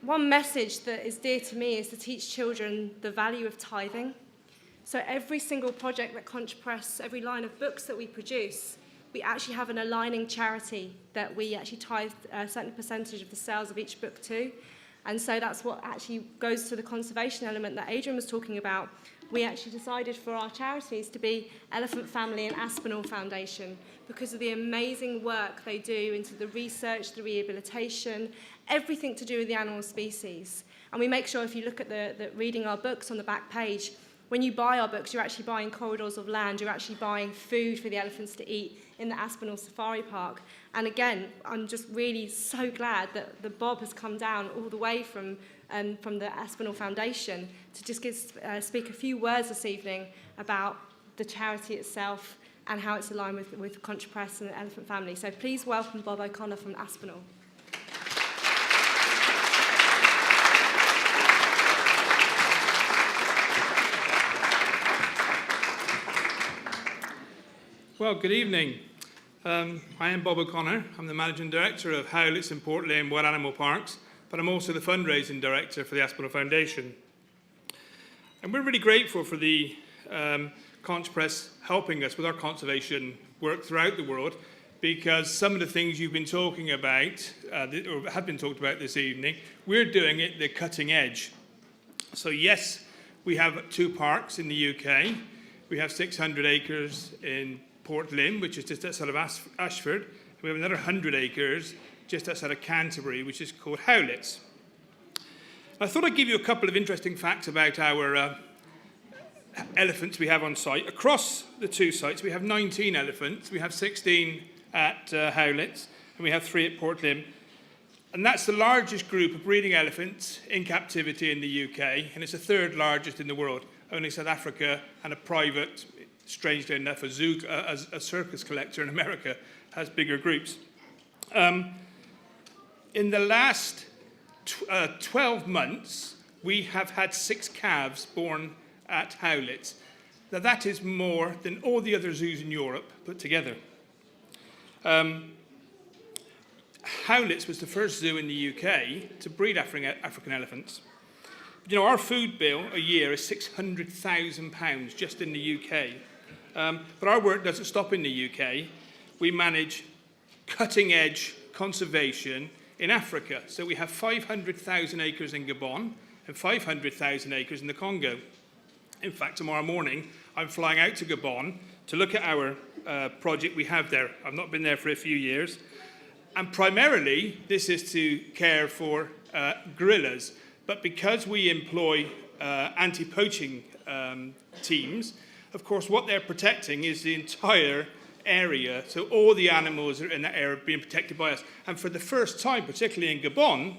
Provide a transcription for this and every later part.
one message that is dear to me is to teach children the value of tithing. So every single project that Conch Press, every line of books that we produce, we actually have an aligning charity that we actually tithe a certain percentage of the sales of each book to. And so that's what actually goes to the conservation element that Adrian was talking about. We actually decided for our charities to be Elephant Family and Aspinall Foundation because of the amazing work they do into the research, the rehabilitation, everything to do with the animal species. And we make sure if you look at the reading our books on the back page, when you buy our books, you're actually buying corridors of land, you're actually buying food for the elephants to eat in the Aspinall Safari Park. And again, I'm just really so glad that the Bob has come down all the way from the Aspinall Foundation to just speak a few words this evening about the charity itself and how it's aligned with Conch Press and the Elephant Family. So please welcome Bob O'Connor from Aspinall. Well, good evening. I am Bob O'Connor. I'm the Managing Director of Howlett's in Port Lane Wild Animal Parks, but I'm also the Fundraising Director for the Aspinall Foundation. And we're really grateful for the Conch Press helping us with our conservation work throughout the world, because some of the things you've been talking about, or have been talked about this evening, we're doing it at the cutting edge. So yes, we have 2 parks in the UK. We have 600 acres in Port Lynn, which is just outside of Ashford. And we have another 100 acres just outside of Canterbury, which is called Howlett's. I thought I'd give you a couple of interesting facts about our elephants we have on site. Across the 2 sites, we have 19 elephants. We have 16 at Howlett's, and we have 3 at Port Lynn. And that's the largest group of breeding elephants in captivity in the UK, and it's the 3rd largest in the world. Only South Africa and a private, strangely enough, a circus collector in America has bigger groups. In the last 12 months, we have had 6 calves born at Howlett's. Now that is more than all the other zoos in Europe put together. Howlett's was the first zoo in the UK to breed African elephants. You know, our food bill a year is £600,000 just in the UK. But our work doesn't stop in the UK. We manage cutting-edge conservation in Africa. So we have 500,000 acres in Gabon and 500,000 acres in the Congo. In fact, tomorrow morning, I'm flying out to Gabon to look at our project we have there. I've not been there for a few years. And primarily, this is to care for gorillas. But because we employ anti-poaching teams, of course, what they're protecting is the entire area. So all the animals in that area are being protected by us. And for the first time, particularly in Gabon,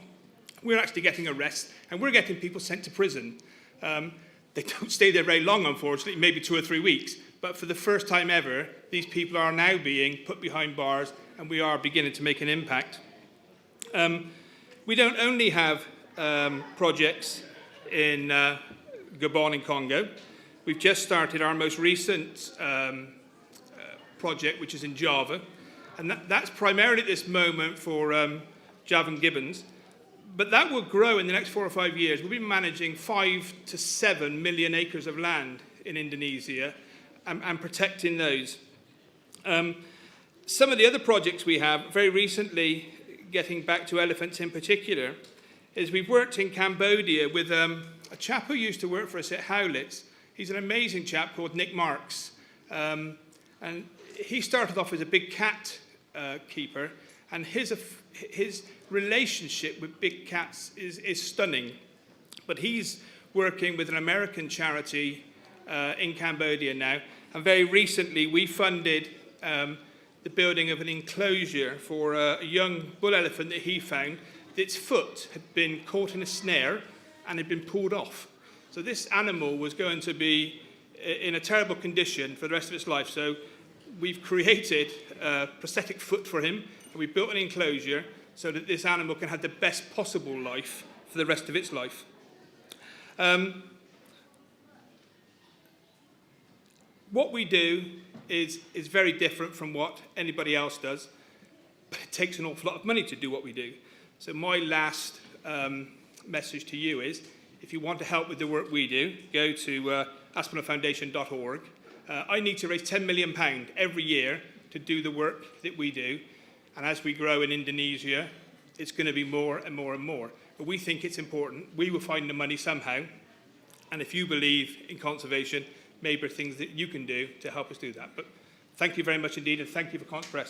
we're actually getting arrests, and we're getting people sent to prison. They don't stay there very long, unfortunately, maybe 2 or 3 weeks. But for the first time ever, these people are now being put behind bars, and we are beginning to make an impact. We don't only have projects in Gabon and Congo. We've just started our most recent project, which is in Java. And that's primarily at this moment for Javan gibbons. But that will grow in the next 4 or 5 years. We'll be managing 5 to 7 million acres of land in Indonesia and protecting those. Some of the other projects we have, very recently, getting back to elephants in particular, is we've worked in Cambodia with a chap who used to work for us at Howlett's. He's an amazing chap called Nick Marks. And he started off as a big cat keeper, and his relationship with big cats is stunning. But he's working with an American charity in Cambodia now, and very recently we funded the building of an enclosure for a young bull elephant that he found. Its foot had been caught in a snare and had been pulled off. So this animal was going to be in a terrible condition for the rest of its life. So we've created a prosthetic foot for him, and we built an enclosure so that this animal can have the best possible life for the rest of its life. What we do is very different from what anybody else does, but it takes an awful lot of money to do what we do. So my last message to you is, if you want to help with the work we do, go to aspinallfoundation.org. I need to raise £10 million every year to do the work that we do. And as we grow in Indonesia, it's going to be more and more and more. But we think it's important. We will find the money somehow. And if you believe in conservation, maybe there are things that you can do to help us do that. But thank you very much indeed, and thank you for Conch Press.